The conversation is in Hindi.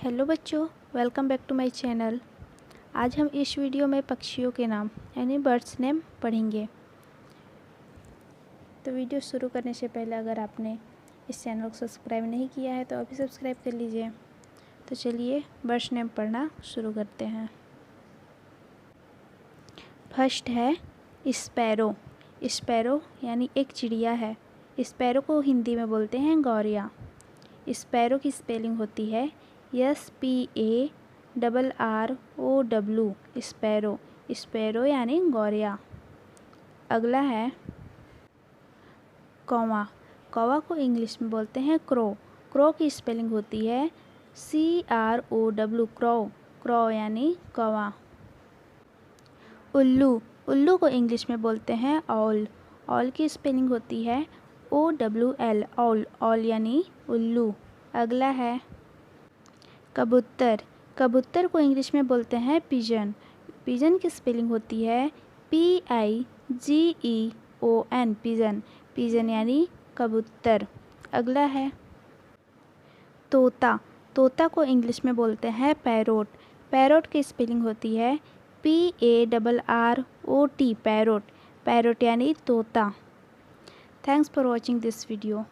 हेलो बच्चों, welcome back to my channel. आज हम इस वीडियो में पक्षियों के नाम यानी बर्ड्स नेम पढ़ेंगे। तो वीडियो शुरू करने से पहले अगर आपने इस चैनल को सब्सक्राइब नहीं किया है तो अभी सब्सक्राइब कर लीजिए। तो चलिए बर्ड्स नेम पढ़ना शुरू करते हैं। फर्स्ट है स्पैरो। स्पैरो यानी एक चिड़िया है। स्पैरो को हिंदी में बोलते हैं गौरिया। स्पैरो की स्पेलिंग होती है SPARROW स्पैरो। स्पैरो यानी गौरिया। अगला है कौवा। कौवा को इंग्लिश में बोलते हैं क्रो। क्रो की स्पेलिंग होती है CROW क्रो। क्रो यानी कौवा। उल्लू। उल्लू को इंग्लिश में बोलते हैं ऑल। ऑल की स्पेलिंग होती है OWL ऑल। ऑल यानी उल्लू। अगला है कबूतर। कबूतर को इंग्लिश में बोलते हैं पिजन। पिजन की स्पेलिंग होती है PIGEON पिजन। पिजन यानी कबूतर। अगला है तोता। तोता को इंग्लिश में बोलते हैं पैरोट। पैरोट की स्पेलिंग होती है PARROT पैरोट। पैरोट यानी तोता। Thanks for watching this video.